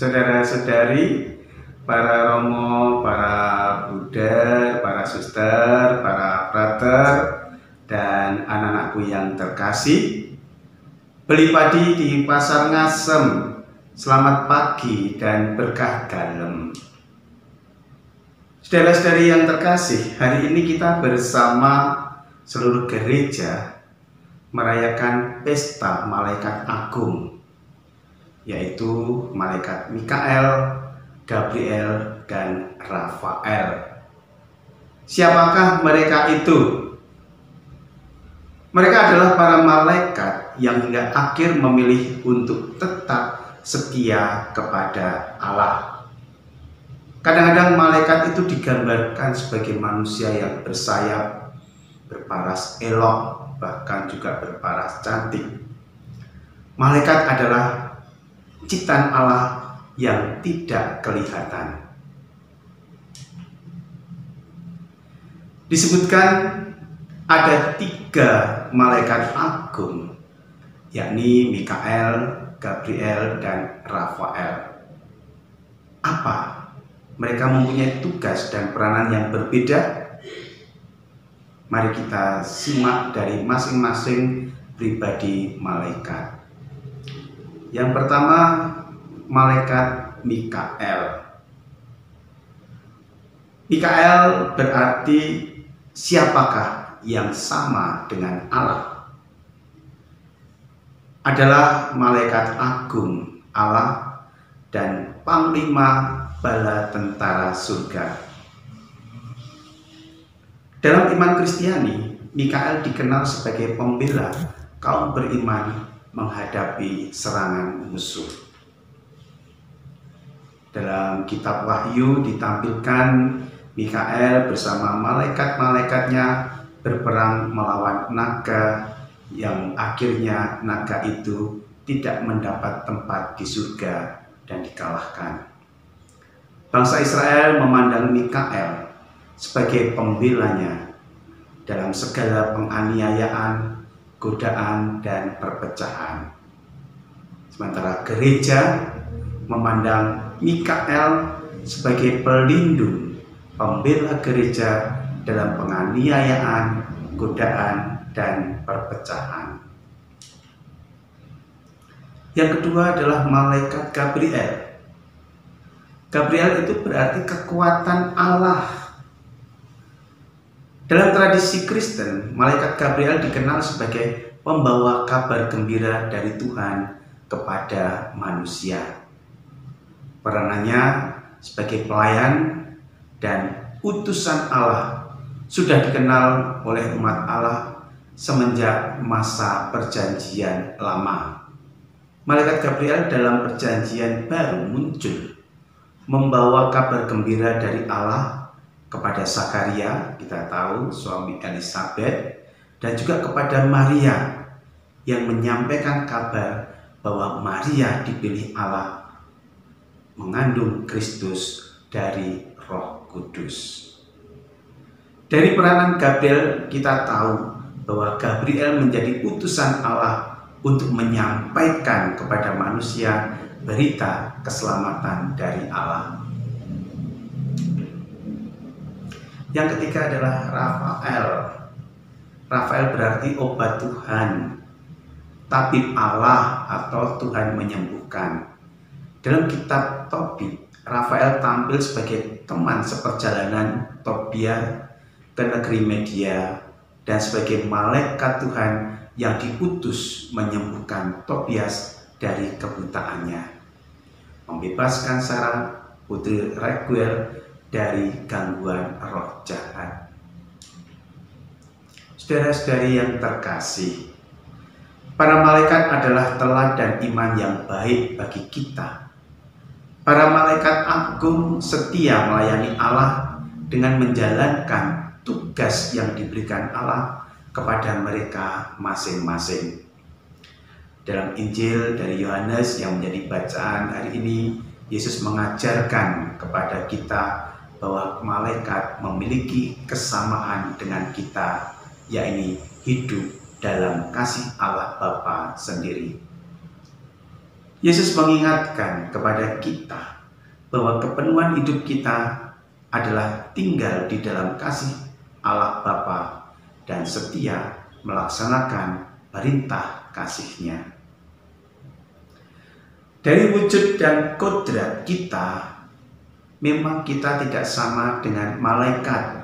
saudara-saudari, para romo, para bruder, para suster, para frater, dan anak-anakku yang terkasih. Beli padi di Pasar Ngasem, selamat pagi dan berkah dalem. Saudara-saudari yang terkasih, hari ini kita bersama seluruh gereja merayakan pesta Malaikat Agung, yaitu Malaikat Mikael, Gabriel, dan Rafael. Siapakah mereka itu? Mereka adalah para malaikat yang hingga akhir memilih untuk tetap setia kepada Allah. Kadang-kadang malaikat itu digambarkan sebagai manusia yang bersayap, berparas elok, bahkan juga berparas cantik. Malaikat adalah ciptaan Allah yang tidak kelihatan. Disebutkan ada 3 malaikat agung, yakni Mikael, Gabriel, dan Rafael. Apa? Mereka mempunyai tugas dan peranan yang berbeda. Mari kita simak dari masing-masing pribadi malaikat. Yang pertama, malaikat Mikael. Mikael berarti siapakah yang sama dengan Allah? Adalah malaikat agung Allah dan panglima bala tentara surga. Dalam iman Kristiani, Mikael dikenal sebagai pembela kaum beriman menghadapi serangan musuh. Dalam kitab Wahyu ditampilkan Mikael bersama malaikat-malaikatnya berperang melawan naga yang akhirnya naga itu tidak mendapat tempat di surga dan dikalahkan. Bangsa Israel memandang Mikael sebagai pembelanya dalam segala penganiayaan, godaan, dan perpecahan. Sementara gereja memandang Mikael sebagai pelindung, pembela gereja dalam penganiayaan, godaan, dan perpecahan. Yang kedua adalah malaikat Gabriel. Gabriel itu berarti kekuatan Allah. Dalam tradisi Kristen, malaikat Gabriel dikenal sebagai pembawa kabar gembira dari Tuhan kepada manusia. Peranannya sebagai pelayan dan utusan Allah sudah dikenal oleh umat Allah semenjak masa Perjanjian Lama. Malaikat Gabriel dalam Perjanjian Baru muncul membawa kabar gembira dari Allah kepada Zakaria, kita tahu suami Elisabet, dan juga kepada Maria yang menyampaikan kabar bahwa Maria dipilih Allah mengandung Kristus dari Roh Kudus. Dari peranan Gabriel kita tahu bahwa Gabriel menjadi utusan Allah untuk menyampaikan kepada manusia berita keselamatan dari Allah. Yang ketiga adalah Rafael. Rafael berarti obat Tuhan, tabib Allah atau Tuhan menyembuhkan. Dalam kitab Tobit, Rafael tampil sebagai teman seperjalanan Tobia ke negeri Media dan sebagai malaikat Tuhan yang diutus menyembuhkan Tobias dari kebutaannya, membebaskan Sarah putri Raguel dari gangguan roh jahat. Saudara-saudari yang terkasih, para malaikat adalah teladan iman yang baik bagi kita. Para malaikat agung setia melayani Allah dengan menjalankan tugas yang diberikan Allah kepada mereka masing-masing. Dalam Injil dari Yohanes yang menjadi bacaan hari ini, Yesus mengajarkan kepada kita bahwa malaikat memiliki kesamaan dengan kita, yaitu hidup dalam kasih Allah Bapa sendiri. Yesus mengingatkan kepada kita bahwa kepenuhan hidup kita adalah tinggal di dalam kasih Allah Bapa dan setia melaksanakan perintah kasih-Nya. Dari wujud dan kodrat kita, memang kita tidak sama dengan malaikat.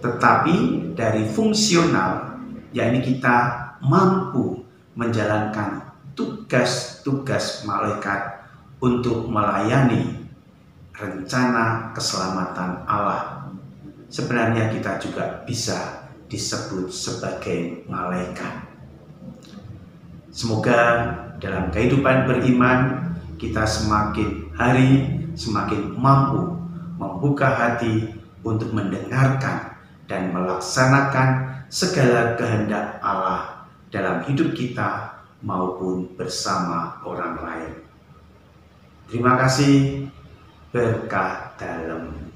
Tetapi dari fungsional, yakni kita mampu menjalankan tugas-tugas malaikat untuk melayani rencana keselamatan Allah. Sebenarnya kita juga bisa disebut sebagai malaikat. Semoga dalam kehidupan beriman kita semakin hari semakin mampu membuka hati untuk mendengarkan dan melaksanakan segala kehendak Allah dalam hidup kita maupun bersama orang lain. Terima kasih, berkah dalam.